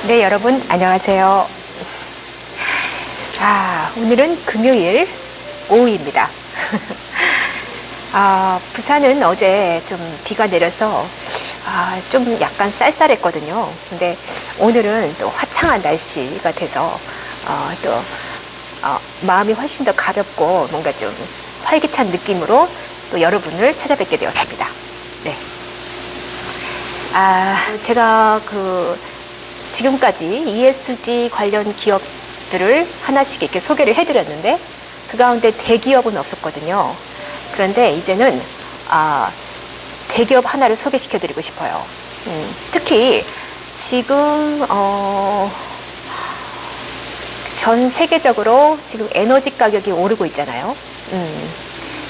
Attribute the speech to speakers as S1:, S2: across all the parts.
S1: 네, 여러분 안녕하세요. 오늘은 금요일 오후입니다. 부산은 어제 좀 비가 내려서 좀 약간 쌀쌀했거든요. 근데 오늘은 또 화창한 날씨가 돼서 마음이 훨씬 더 가볍고 뭔가 좀 활기찬 느낌으로 또 여러분을 찾아뵙게 되었습니다. 네. 제가 지금까지 ESG 관련 기업들을 하나씩 이렇게 소개를 해드렸는데 그 가운데 대기업은 없었거든요. 그런데 이제는 대기업 하나를 소개시켜드리고 싶어요. 특히 지금 전 세계적으로 지금 에너지 가격이 오르고 있잖아요.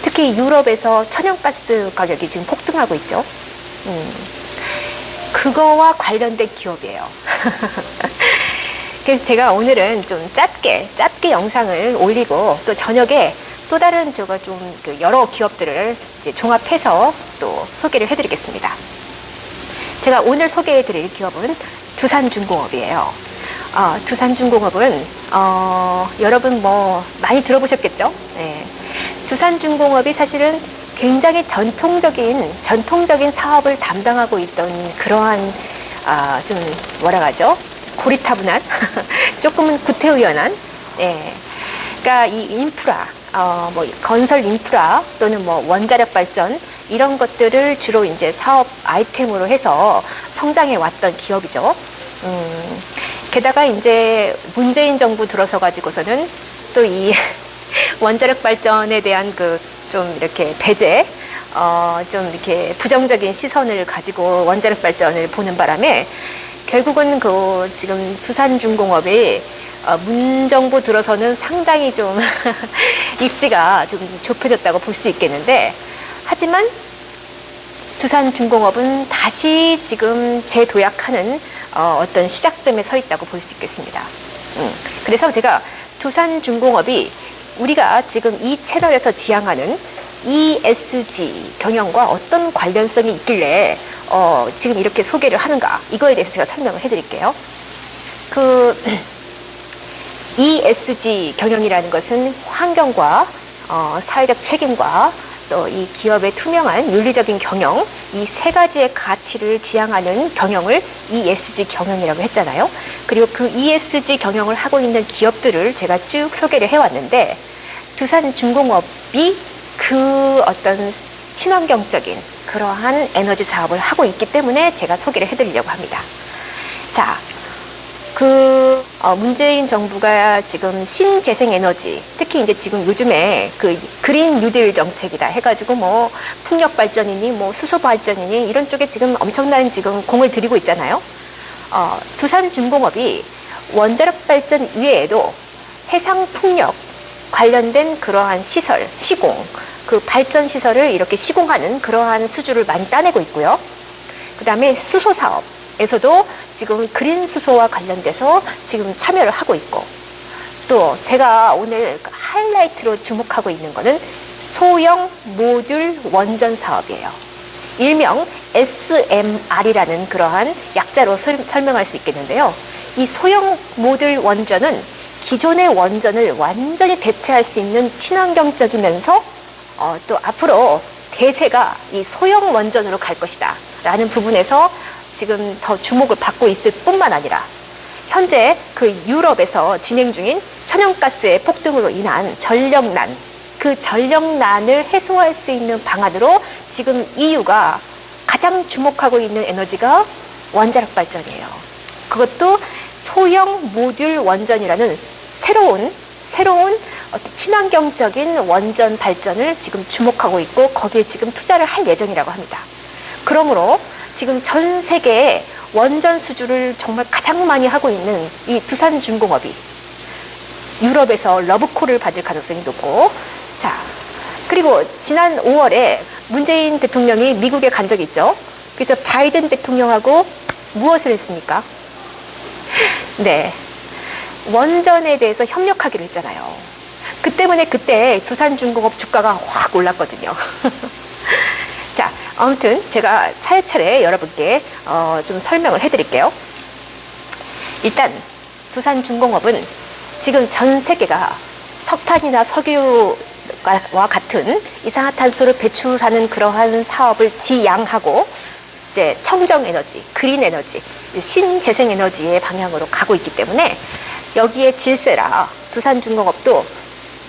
S1: 특히 유럽에서 천연가스 가격이 지금 폭등하고 있죠. 그거와 관련된 기업이에요. 그래서 제가 오늘은 좀 짧게 영상을 올리고 또 저녁에 또 다른 여러 기업들을 이제 종합해서 또 소개를 해드리겠습니다. 제가 오늘 소개해드릴 기업은 두산중공업이에요. 두산중공업은 여러분 많이 들어보셨겠죠? 네. 두산중공업이 사실은 굉장히 전통적인 사업을 담당하고 있던 그러한 고리타분한 조금은 구태의연한 그러니까 이 인프라 건설 인프라 또는 원자력 발전 이런 것들을 주로 이제 사업 아이템으로 해서 성장해 왔던 기업이죠. 게다가 이제 문재인 정부 들어서 가지고서는 또 이 원자력 발전에 대한 좀 이렇게 배제, 좀 이렇게 부정적인 시선을 가지고 원자력 발전을 보는 바람에 결국은 지금 두산중공업이 문정부 들어서는 상당히 좀 입지가 좀 좁혀졌다고 볼 수 있겠는데, 하지만 두산중공업은 다시 지금 재도약하는 어떤 시작점에 서 있다고 볼 수 있겠습니다. 그래서 제가 두산중공업이 우리가 지금 이 채널에서 지향하는 ESG 경영과 어떤 관련성이 있길래 지금 이렇게 소개를 하는가, 이거에 대해서 제가 설명을 해드릴게요. ESG 경영이라는 것은 환경과 사회적 책임과 또 이 기업의 투명한 윤리적인 경영, 이 세 가지의 가치를 지향하는 경영을 ESG 경영이라고 했잖아요. 그리고 그 ESG 경영을 하고 있는 기업들을 제가 쭉 소개를 해왔는데, 두산중공업이 어떤 친환경적인 그러한 에너지 사업을 하고 있기 때문에 제가 소개를 해드리려고 합니다. 자, 문재인 정부가 지금 신재생에너지, 특히 이제 지금 요즘에 그린 뉴딜 정책이다 해가지고 풍력 발전이니 수소 발전이니 이런 쪽에 지금 엄청난 지금 공을 들이고 있잖아요. 두산중공업이 원자력 발전 이외에도 해상 풍력 관련된 그러한 시공, 발전 시설을 이렇게 시공하는 그러한 수주를 많이 따내고 있고요. 그 다음에 수소 사업에서도 지금 그린 수소와 관련돼서 지금 참여를 하고 있고, 또 제가 오늘 하이라이트로 주목하고 있는 거는 소형 모듈 원전 사업이에요. 일명 SMR이라는 그러한 약자로 설명할 수 있겠는데요. 이 소형 모듈 원전은 기존의 원전을 완전히 대체할 수 있는 친환경적이면서 또 앞으로 대세가 이 소형 원전으로 갈 것이다 라는 부분에서 지금 더 주목을 받고 있을 뿐만 아니라, 현재 유럽에서 진행 중인 천연가스의 폭등으로 인한 전력난, 그 전력난을 해소할 수 있는 방안으로 지금 EU가 가장 주목하고 있는 에너지가 원자력 발전이에요. 그것도 소형 모듈 원전이라는 새로운 친환경적인 원전 발전을 지금 주목하고 있고, 거기에 지금 투자를 할 예정이라고 합니다. 그러므로 지금 전 세계의 원전 수주를 정말 가장 많이 하고 있는 이 두산중공업이 유럽에서 러브콜을 받을 가능성이 높고, 그리고 지난 5월에 문재인 대통령이 미국에 간 적이 있죠. 그래서 바이든 대통령하고 무엇을 했습니까? 네, 원전에 대해서 협력하기로 했잖아요. 그 때문에 그때 두산중공업 주가가 확 올랐거든요. 자, 아무튼 제가 차례차례 여러분께 좀 설명을 해드릴게요. 일단 두산중공업은 지금 전 세계가 석탄이나 석유와 같은 이산화탄소를 배출하는 그러한 사업을 지양하고 이제 청정에너지, 그린에너지, 신재생에너지의 방향으로 가고 있기 때문에 여기에 질세라 두산중공업도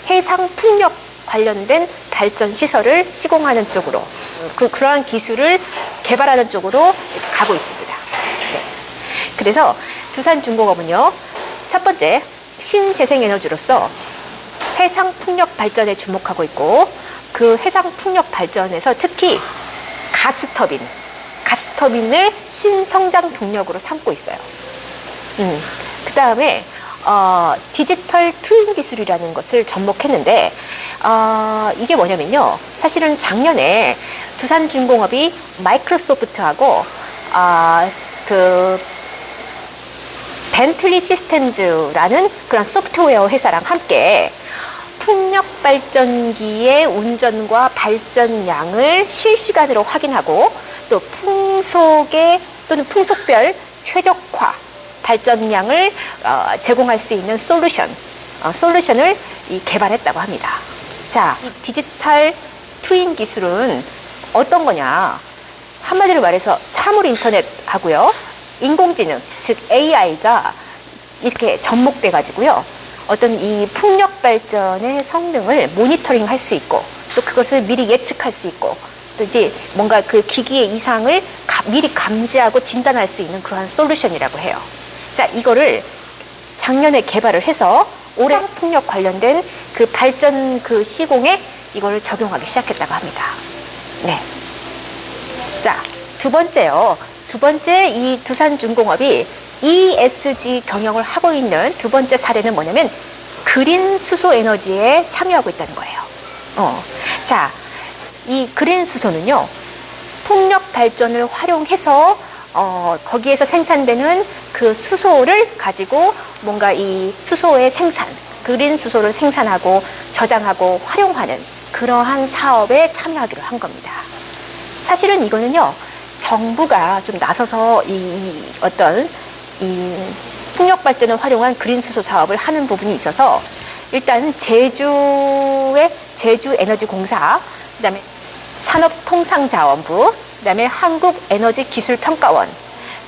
S1: 해상풍력 관련된 발전 시설을 시공하는 쪽으로 그러한 기술을 개발하는 쪽으로 가고 있습니다. 네. 그래서 두산중공업은요, 첫 번째 신재생에너지로서 해상풍력 발전에 주목하고 있고, 그 해상풍력 발전에서 특히 가스터빈을 신성장 동력으로 삼고 있어요. 그 다음에 디지털 트윈 기술이라는 것을 접목했는데, 이게 뭐냐면요, 사실은 작년에 두산중공업이 마이크로소프트하고 그 벤틀리 시스템즈라는 그런 소프트웨어 회사랑 함께 풍력 발전기의 운전과 발전량을 실시간으로 확인하고, 또 풍속의 또는 풍속별 최적화 발전량을 제공할 수 있는 솔루션을 개발했다고 합니다. 자, 이 디지털 트윈 기술은 어떤 거냐? 한마디로 말해서 사물 인터넷 하고요, 인공지능, 즉 AI가 이렇게 접목돼 가지고요, 어떤 이 풍력 발전의 성능을 모니터링 할 수 있고, 또 그것을 미리 예측할 수 있고, 또 이제 뭔가 그 기기의 이상을 미리 감지하고 진단할 수 있는 그러한 솔루션이라고 해요. 자, 이거를 작년에 개발을 해서 올해 풍력 관련된 그 발전 그 시공에 이거를 적용하기 시작했다고 합니다. 네. 자, 두 번째요. 두 번째, 이 두산중공업이 ESG 경영을 하고 있는 두 번째 사례는 뭐냐면 그린 수소 에너지에 참여하고 있다는 거예요. 자, 이 그린 수소는요, 풍력 발전을 활용해서 거기에서 생산되는 그 수소를 가지고 뭔가 이 수소의 생산, 그린 수소를 생산하고 저장하고 활용하는 그러한 사업에 참여하기로 한 겁니다. 사실은 이거는요, 정부가 좀 나서서 어떤 풍력 발전을 활용한 그린 수소 사업을 하는 부분이 있어서, 일단 제주의 제주에너지공사, 그다음에 산업통상자원부, 그다음에 한국에너지기술평가원,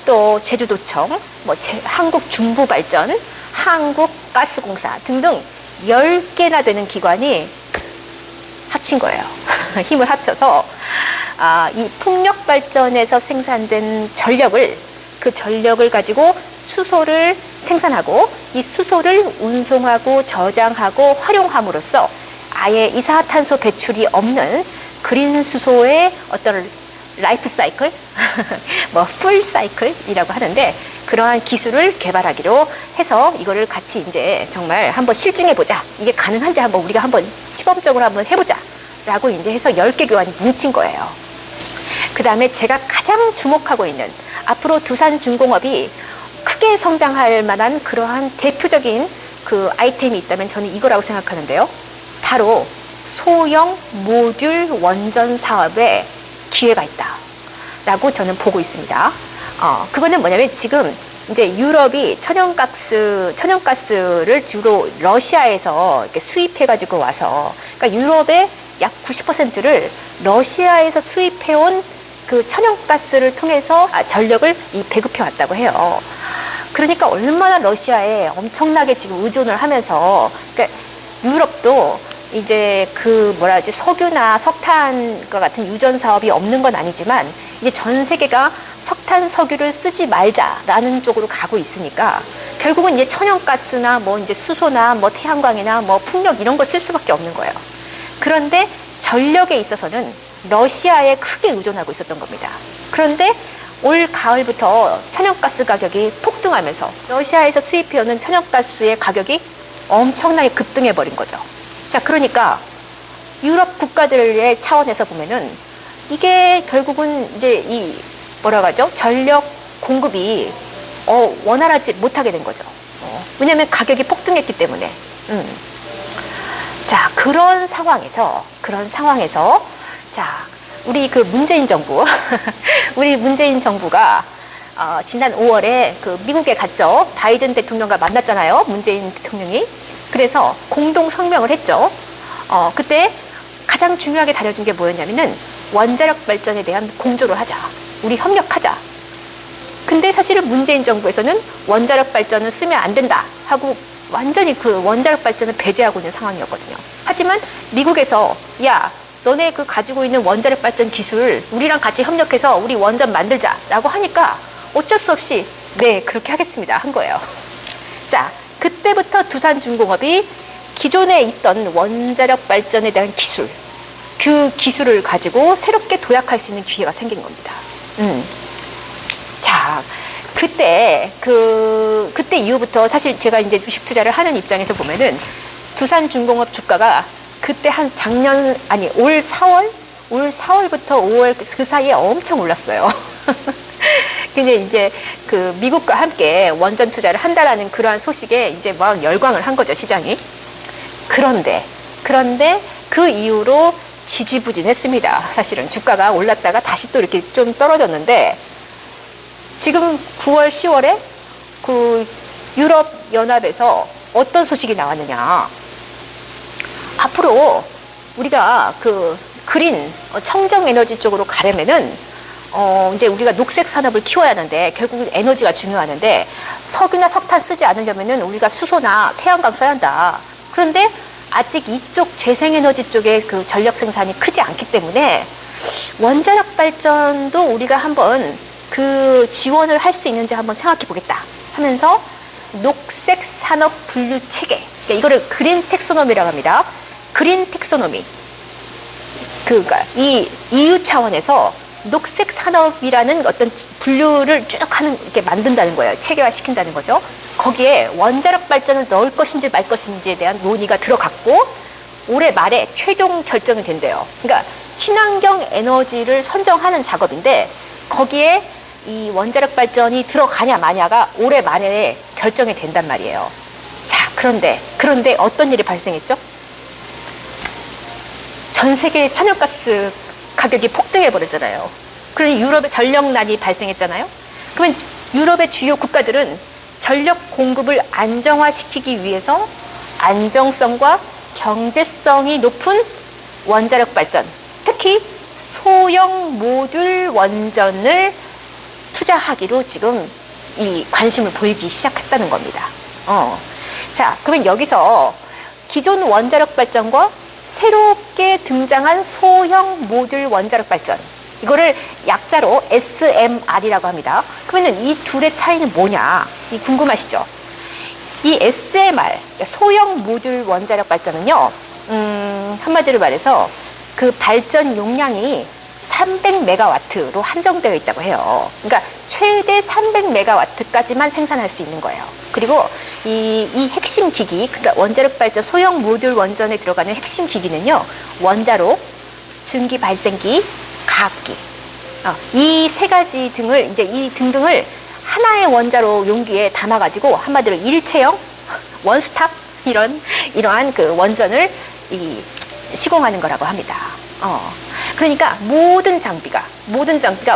S1: 또 제주도청, 한국중부발전, 한국가스공사 등등 10개나 되는 기관이 합친 거예요. 힘을 합쳐서 이 풍력 발전에서 생산된 그 전력을 가지고 수소를 생산하고, 이 수소를 운송하고 저장하고 활용함으로써 아예 이산화탄소 배출이 없는 그린 수소의 어떤 라이프 사이클, 풀 사이클이라고 하는데, 그러한 기술을 개발하기로 해서 이거를 같이 이제 정말 한번 실증해보자. 이게 가능한지 우리가 한번 시범적으로 한번 해보자라고 이제 해서 10개 기관이 뭉친 거예요. 그 다음에 제가 가장 주목하고 있는, 앞으로 두산중공업이 크게 성장할 만한 그러한 대표적인 그 아이템이 있다면 저는 이거라고 생각하는데요. 바로 소형 모듈 원전 사업에 기회가 있다라고 저는 보고 있습니다. 그거는 뭐냐면 지금 이제 유럽이 천연가스를 주로 러시아에서 이렇게 수입해가지고 와서, 그러니까 유럽의 약 90%를 러시아에서 수입해온 그 천연가스를 통해서 전력을 배급해 왔다고 해요. 그러니까 얼마나 러시아에 엄청나게 지금 의존을 하면서, 그러니까 유럽도 이제 석유나 석탄과 같은 유전 사업이 없는 건 아니지만, 이제 전 세계가 석탄, 석유를 쓰지 말자라는 쪽으로 가고 있으니까 결국은 이제 천연가스나 이제 수소나 태양광이나 풍력 이런 걸 쓸 수밖에 없는 거예요. 그런데 전력에 있어서는 러시아에 크게 의존하고 있었던 겁니다. 그런데 올 가을부터 천연가스 가격이 폭등하면서 러시아에서 수입해오는 천연가스의 가격이 엄청나게 급등해 버린 거죠. 자, 그러니까 유럽 국가들의 차원에서 보면은 이게 결국은 이제 전력 공급이 원활하지 못하게 된 거죠. 왜냐하면 가격이 폭등했기 때문에. 자, 그런 상황에서 자, 우리 그 문재인 정부, 우리 문재인 정부가 지난 5월에 그 미국에 갔죠. 바이든 대통령과 만났잖아요. 문재인 대통령이. 그래서 공동 성명을 했죠. 그때 가장 중요하게 다뤄진 게 뭐였냐면은 원자력 발전에 대한 공조를 하자. 우리 협력하자. 근데 사실은 문재인 정부에서는 원자력 발전을 쓰면 안 된다 하고 완전히 그 원자력 발전을 배제하고 있는 상황이었거든요. 하지만 미국에서 야, 너네 그 가지고 있는 원자력 발전 기술 우리랑 같이 협력해서 우리 원전 만들자라고 하니까 어쩔 수 없이 네, 그렇게 하겠습니다 한 거예요. 자, 그때부터 두산중공업이 기존에 있던 원자력 발전에 대한 기술, 그 기술을 가지고 새롭게 도약할 수 있는 기회가 생긴 겁니다. 자, 그때 이후부터 사실 제가 이제 주식 투자를 하는 입장에서 보면은 두산중공업 주가가 그때 한 올 4월부터 5월 그 사이에 엄청 올랐어요. 근데 이제 그 미국과 함께 원전 투자를 한다라는 그러한 소식에 이제 막 열광을 한 거죠, 시장이. 그런데 그 이후로 지지부진했습니다. 사실은 주가가 올랐다가 다시 또 이렇게 좀 떨어졌는데 지금 9월, 10월에 그 유럽 연합에서 어떤 소식이 나왔느냐. 앞으로 우리가 그 그린 청정 에너지 쪽으로 가려면은 이제 우리가 녹색 산업을 키워야 하는데 결국 에너지가 중요하는데 석유나 석탄 쓰지 않으려면은 우리가 수소나 태양광 써야 한다. 그런데 아직 이쪽 재생에너지 쪽의 그 전력 생산이 크지 않기 때문에 원자력 발전도 우리가 한번 그 지원을 할 수 있는지 한번 생각해 보겠다 하면서 녹색 산업 분류 체계, 그러니까 이거를 그린 텍소노미라고 합니다. 그린 텍소노미. 그러니까 이 EU 차원에서 녹색 산업이라는 어떤 분류를 쭉 이렇게 만든다는 거예요. 체계화 시킨다는 거죠. 거기에 원자력 발전을 넣을 것인지 말 것인지에 대한 논의가 들어갔고 올해 말에 최종 결정이 된대요. 그러니까 친환경 에너지를 선정하는 작업인데 거기에 이 원자력 발전이 들어가냐 마냐가 올해 말에 결정이 된단 말이에요. 자, 그런데 어떤 일이 발생했죠? 전 세계 천연가스 가격이 폭등해 버리잖아요. 그러니 유럽에 전력난이 발생했잖아요. 그러면 유럽의 주요 국가들은 전력 공급을 안정화시키기 위해서 안정성과 경제성이 높은 원자력 발전, 특히 소형 모듈 원전을 투자하기로 지금 이 관심을 보이기 시작했다는 겁니다. 자, 그러면 여기서 기존 원자력 발전과 새롭게 등장한 소형 모듈 원자력 발전, 이거를 약자로 SMR이라고 합니다. 그러면 이 둘의 차이는 뭐냐? 이 궁금하시죠? 이 SMR, 소형 모듈 원자력 발전은요, 한마디로 말해서 그 발전 용량이 300메가와트로 한정되어 있다고 해요. 그러니까 최대 300메가와트까지만 생산할 수 있는 거예요. 그리고 이 핵심 기기, 그러니까 원자력 발전 소형 모듈 원전에 들어가는 핵심 기기는요, 원자로, 증기 발생기, 가압기. 이 세 가지 등을, 이제 이 등등을 하나의 원자로 용기에 담아가지고 한마디로 일체형, 원스톱, 이러한 그 원전을 시공하는 거라고 합니다. 그러니까 모든 장비가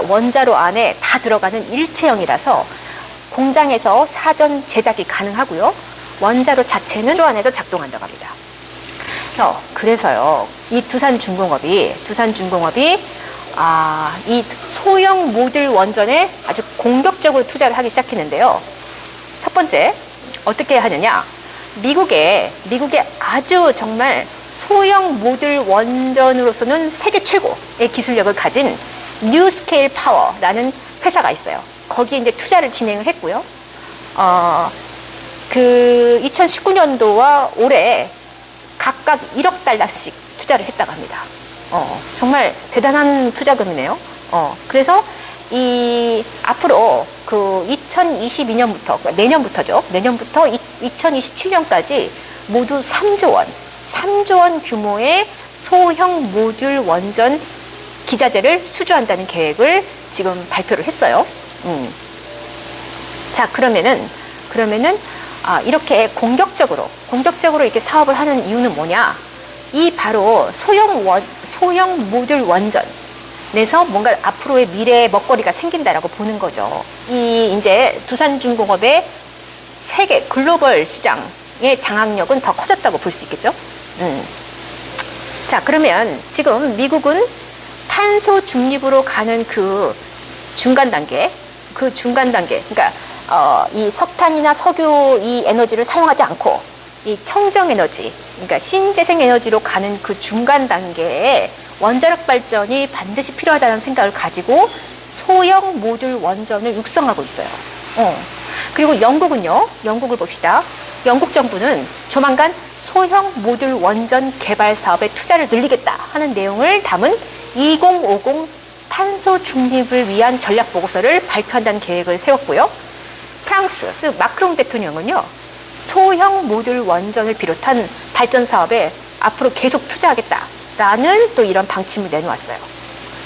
S1: 원자로 안에 다 들어가는 일체형이라서 공장에서 사전 제작이 가능하고요. 원자로 자체는 조 안에서 작동한다고 합니다. 그래서요, 이 두산중공업이 이 소형 모듈 원전에 아주 공격적으로 투자를 하기 시작했는데요. 첫 번째, 어떻게 하느냐? 미국에 아주 정말 소형 모듈 원전으로서는 세계 최고의 기술력을 가진 뉴스케일 파워라는 회사가 있어요. 거기에 이제 투자를 진행을 했고요. 그 2019년도와 올해 각각 1억 달러씩 투자를 했다고 합니다. 정말 대단한 투자금이네요. 그래서 앞으로 그 2022년부터, 내년부터 2027년까지 모두 3조 원 규모의 소형 모듈 원전 기자재를 수주한다는 계획을 지금 발표를 했어요. 자, 그러면은 이렇게 공격적으로 이렇게 사업을 하는 이유는 뭐냐? 이 바로 소형 모듈 원전, 내서 뭔가 앞으로의 미래의 먹거리가 생긴다라고 보는 거죠. 이 이제 두산중공업의 세계 글로벌 시장의 장악력은 더 커졌다고 볼 수 있겠죠. 자, 그러면 지금 미국은 탄소 중립으로 가는 그 중간 단계, 그러니까 이 석탄이나 석유 이 에너지를 사용하지 않고 이 청정 에너지, 그러니까 신재생 에너지로 가는 그 중간 단계에 원자력 발전이 반드시 필요하다는 생각을 가지고 소형 모듈 원전을 육성하고 있어요. 그리고 영국은요, 영국을 봅시다. 영국 정부는 조만간 소형 모듈 원전 개발 사업에 투자를 늘리겠다 하는 내용을 담은 2050 탄소 중립을 위한 전략 보고서를 발표한다는 계획을 세웠고요. 프랑스 마크롱 대통령은요, 소형 모듈 원전을 비롯한 발전 사업에 앞으로 계속 투자하겠다라는 또 이런 방침을 내놓았어요.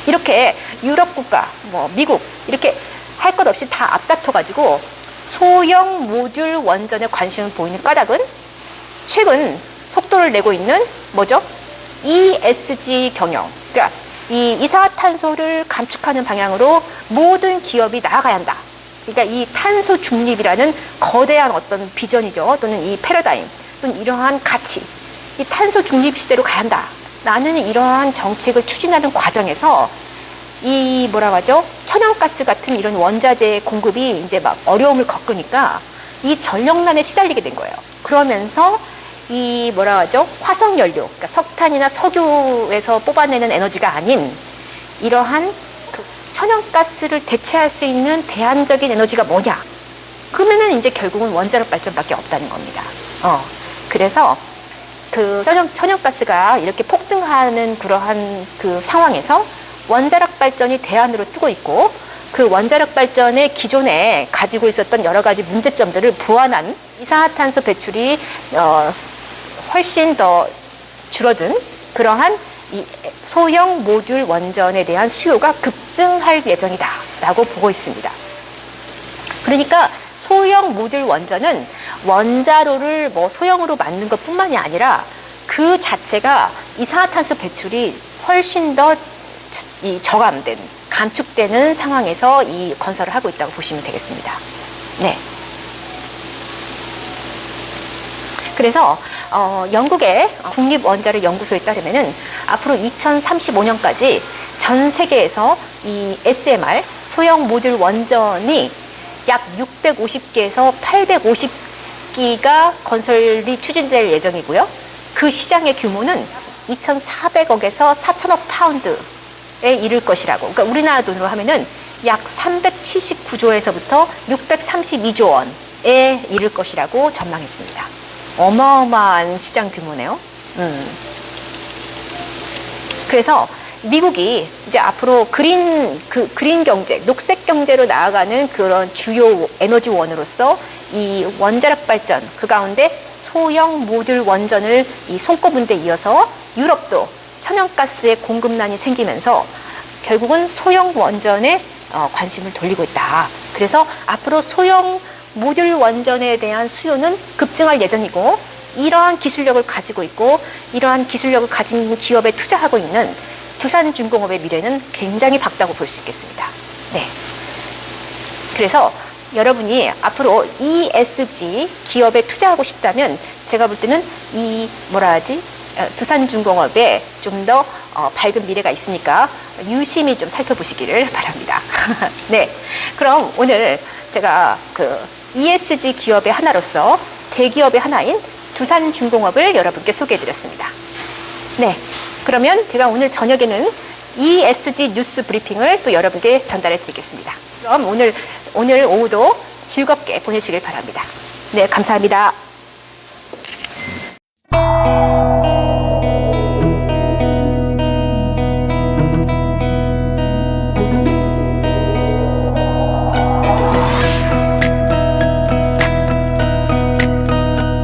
S1: 이렇게 유럽 국가, 미국 이렇게 할 것 없이 다 앞다퉈가지고 소형 모듈 원전에 관심을 보이는 까닭은 최근 속도를 내고 있는 뭐죠? ESG 경영. 그러니까 이 이산화탄소를 감축하는 방향으로 모든 기업이 나아가야 한다. 그러니까 이 탄소 중립이라는 거대한 어떤 비전이죠. 또는 이 패러다임, 또는 이러한 가치, 이 탄소 중립 시대로 가야 한다. 라는 이러한 정책을 추진하는 과정에서 이 뭐라고 하죠? 천연가스 같은 이런 원자재 공급이 이제 막 어려움을 겪으니까 이 전력난에 시달리게 된 거예요. 그러면서 이 뭐라고 하죠? 화석연료, 그러니까 석탄이나 석유에서 뽑아내는 에너지가 아닌 이러한 그 천연가스를 대체할 수 있는 대안적인 에너지가 뭐냐? 그러면은 이제 결국은 원자력 발전밖에 없다는 겁니다. 그래서 그 천연가스가 이렇게 폭등하는 그러한 그 상황에서 원자력 발전이 대안으로 뜨고 있고, 그 원자력 발전의 기존에 가지고 있었던 여러 가지 문제점들을 보완한 이산화탄소 배출이 훨씬 더 줄어든 그러한 이 소형 모듈 원전에 대한 수요가 급증할 예정이다라고 보고 있습니다. 그러니까 소형 모듈 원전은 원자로를 소형으로 만든 것뿐만이 아니라 그 자체가 이산화탄소 배출이 훨씬 더 저감된, 감축되는 상황에서 이 건설을 하고 있다고 보시면 되겠습니다. 네. 그래서 영국의 국립원자력연구소에 따르면은 앞으로 2035년까지 전 세계에서 이 SMR 소형 모듈 원전이 약 650개에서 850기가 건설이 추진될 예정이고요. 그 시장의 규모는 2,400억에서 4천억 파운드에 이를 것이라고. 그러니까 우리나라 돈으로 하면은 약 379조에서부터 632조 원에 이를 것이라고 전망했습니다. 어마어마한 시장 규모네요. 그래서 미국이 이제 앞으로 그린 경제, 녹색 경제로 나아가는 그런 주요 에너지원으로서 이 원자력 발전, 그 가운데 소형 모듈 원전을 이 손꼽은 데 이어서 유럽도 천연가스의 공급난이 생기면서 결국은 소형 원전에 관심을 돌리고 있다. 그래서 앞으로 소형 모듈 원전에 대한 수요는 급증할 예정이고, 이러한 기술력을 가지고 있고 이러한 기술력을 가진 기업에 투자하고 있는 두산중공업의 미래는 굉장히 밝다고 볼 수 있겠습니다. 네. 그래서 여러분이 앞으로 ESG 기업에 투자하고 싶다면 제가 볼 때는 이 두산중공업에 좀 더 밝은 미래가 있으니까 유심히 좀 살펴보시기를 바랍니다. 네. 그럼 오늘 제가 그 ESG 기업의 하나로서 대기업의 하나인 두산중공업을 여러분께 소개해드렸습니다. 네. 그러면 제가 오늘 저녁에는 ESG 뉴스 브리핑을 또 여러분께 전달해 드리겠습니다. 그럼 오늘 오후도 즐겁게 보내시길 바랍니다. 네, 감사합니다.